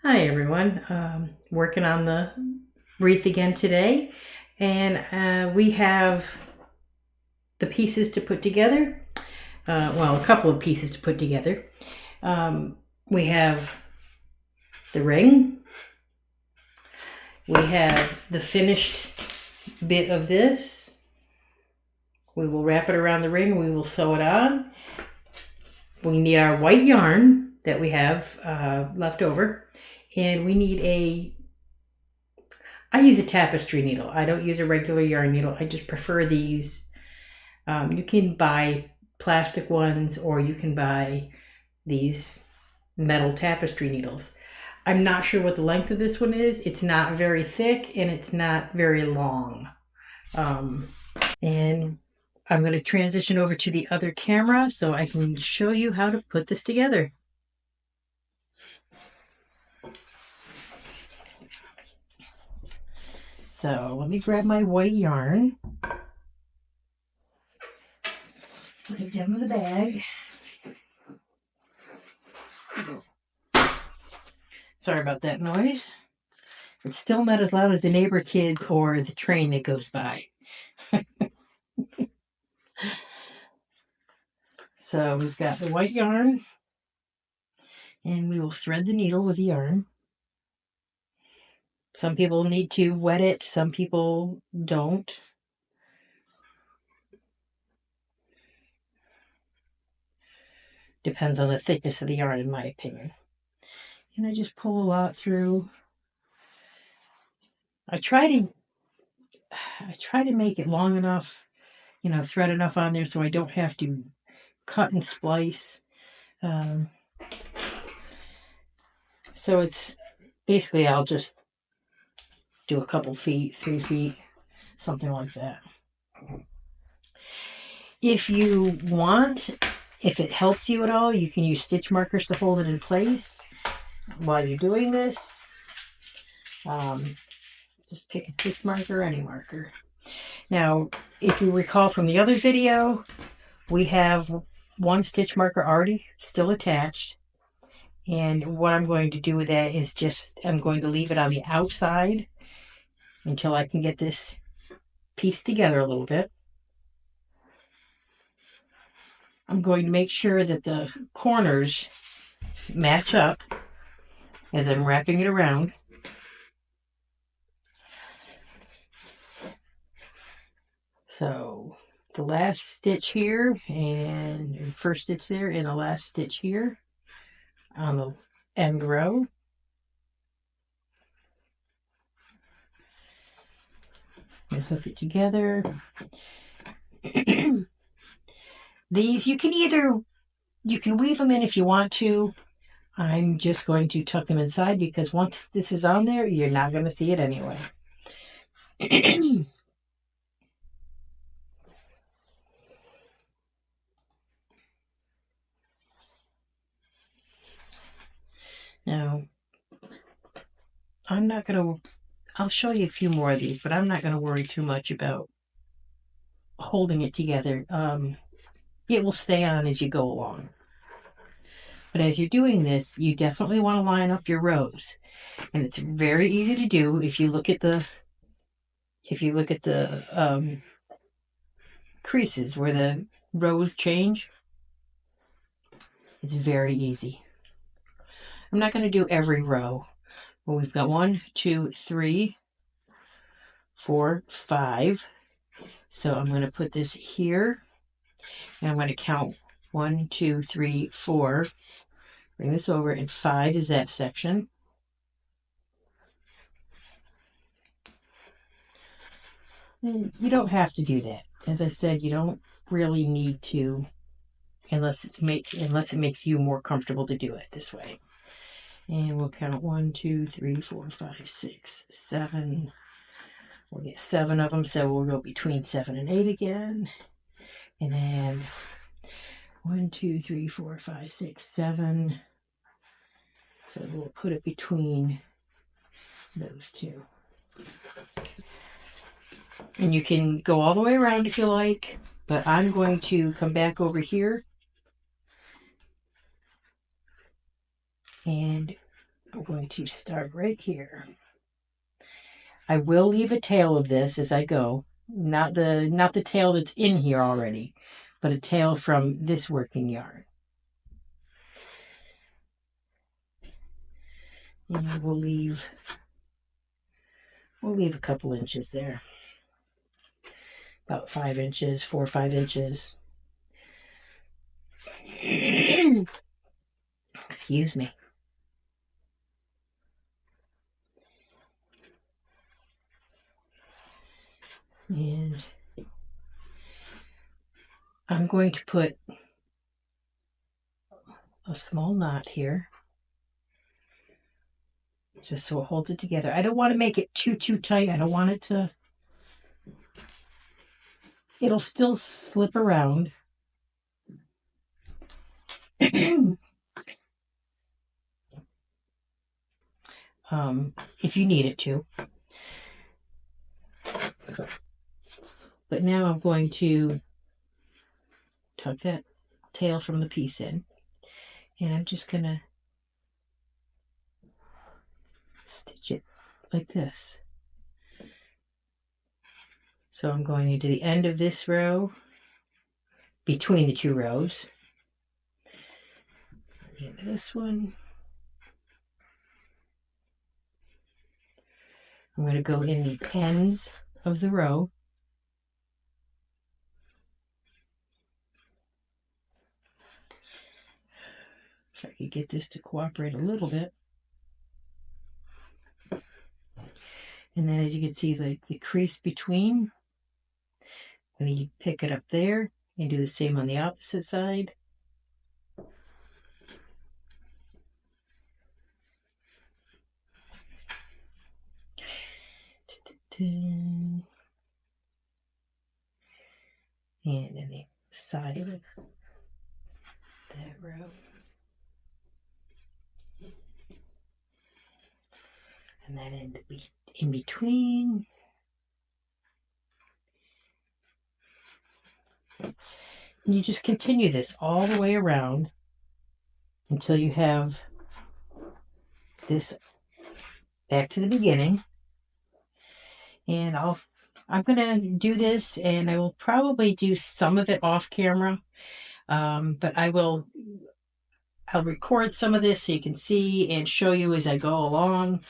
Hi everyone, working on the wreath again today, and we have the pieces to put together. Well, a couple of pieces to put together. We have the ring, we have the finished bit of this. We will wrap it around the ring, we will sew it on. We need our white yarn that we have left over, and we need I use a tapestry needle. I don't use a regular yarn needle. I just prefer these. You can buy plastic ones, or you can buy these metal tapestry needles. I'm not sure what the length of this one is. It's not very thick and it's not very long. And I'm going to transition over to the other camera so I can show you how to put this together. So let me grab my white yarn. Put it down in the bag. Sorry about that noise. It's still not as loud as the neighbor kids or the train that goes by. So we've got the white yarn, and we will thread the needle with the yarn. Some people need to wet it, some people don't. Depends on the thickness of the yarn, in my opinion. And I just pull a lot through. I try to make it long enough, thread enough on there so I don't have to cut and splice. So it's basically, I'll just do a couple feet, 3 feet, something like that. If you want, if it helps you at all, you can use stitch markers to hold it in place while you're doing this. Just pick a stitch marker or any marker. Now, if you recall from the other video, we have one stitch marker already still attached. And what I'm going to do with that is I'm going to leave it on the outside until I can get this piece together a little bit. I'm going to make sure that the corners match up as I'm wrapping it around. So the last stitch here, and first stitch there, and the last stitch here on the end row. I'm going to hook it together. These, you can weave them in if you want to. I'm just going to tuck them inside because once this is on there, you're not going to see it anyway. Now, I'll show you a few more of these, but I'm not going to worry too much about holding it together. It will stay on as you go along. But as you're doing this, you definitely want to line up your rows. And it's very easy to do if you look at the creases where the rows change. It's very easy. I'm not going to do every row. Well, we've got 1, 2, 3, 4, 5. So I'm going to put this here, and I'm going to count 1, 2, 3, 4. Bring this over, and 5 is that section. And you don't have to do that. As I said, you don't really need to, unless it makes you more comfortable to do it this way. And we'll count 1, 2, 3, 4, 5, 6, 7. We'll get 7 of them, so we'll go between 7 and 8 again. And then 1, 2, 3, 4, 5, 6, 7. So we'll put it between those two. And you can go all the way around if you like, but I'm going to come back over here and I'm going to start right here. I will leave a tail of this as I go. Not the tail that's in here already, but a tail from this working yarn. And we'll leave a couple inches there. About 5 inches, 4 or 5 inches. Excuse me. And I'm going to put a small knot here, just so it holds it together. I don't want to make it too tight. I don't want it to, it'll still slip around. If you need it to. But now I'm going to tuck that tail from the piece in, and I'm just going to stitch it like this. So I'm going into the end of this row, between the two rows, the end of this one. I'm going to go in the ends of the row. If I could get this to cooperate a little bit. And then as you can see, the crease between, when you pick it up there, and do the same on the opposite side. And in the side of that row. And then in between. And you just continue this all the way around until you have this back to the beginning. And I'm going to do this, and I will probably do some of it off camera, but I'll record some of this so you can see and show you as I go along.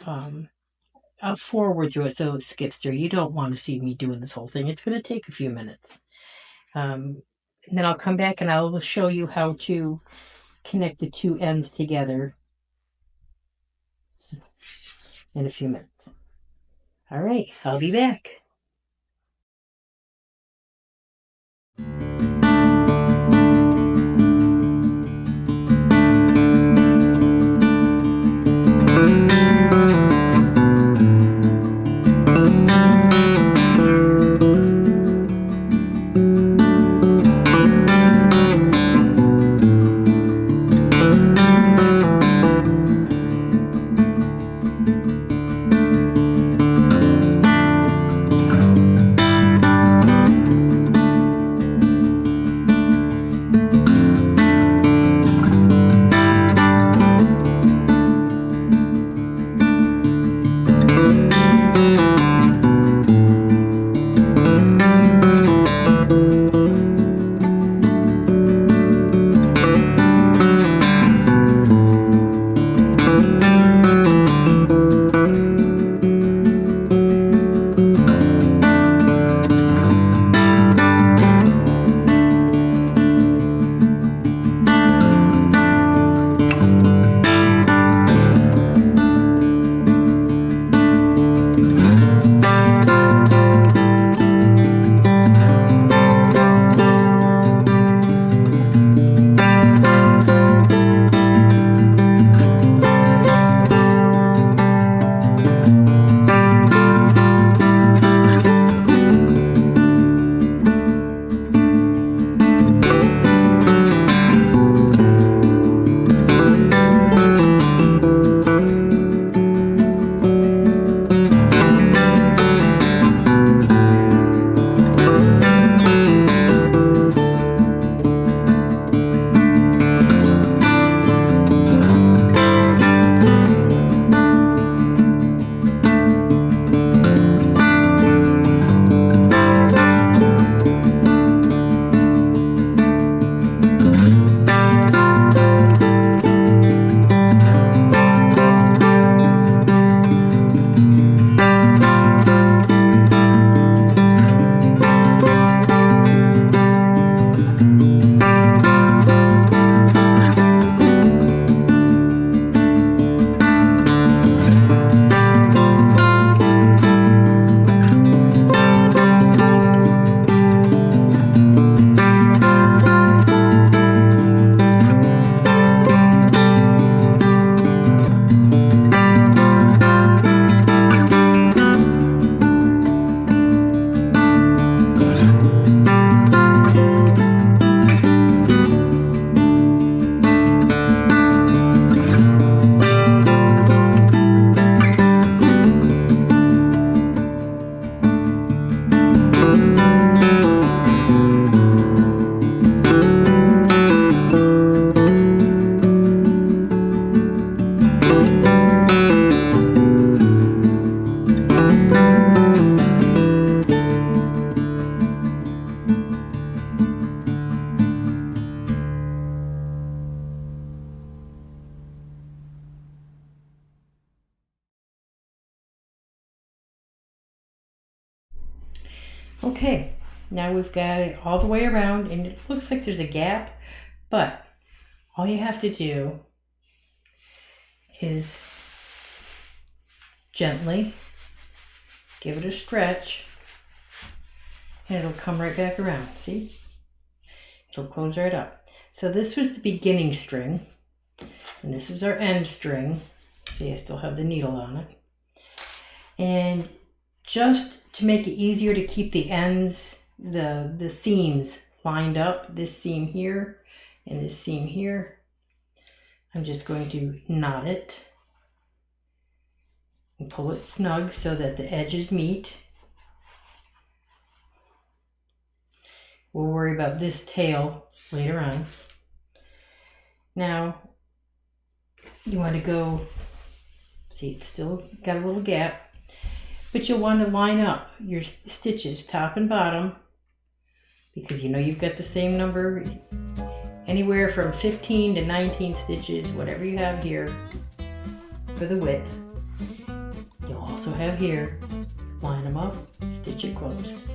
I'll forward through it so it skips through. You don't want to see me doing this whole thing. It's going to take a few minutes. And then I'll come back and I will show you how to connect the two ends together in a few minutes. All right, I'll be back. Okay, now we've got it all the way around, and it looks like there's a gap, but all you have to do is gently give it a stretch, and it'll come right back around. See? It'll close right up. So this was the beginning string, and this was our end string. See, I still have the needle on it. And just to make it easier to keep the ends, the seams lined up, this seam here and this seam here, I'm just going to knot it and pull it snug so that the edges meet. We'll worry about this tail later on. Now, you want to go, see, it's still got a little gap, but you'll want to line up your stitches, top and bottom, because you know you've got the same number, anywhere from 15 to 19 stitches, whatever you have here for the width. You'll also have here, line them up, stitch it closed.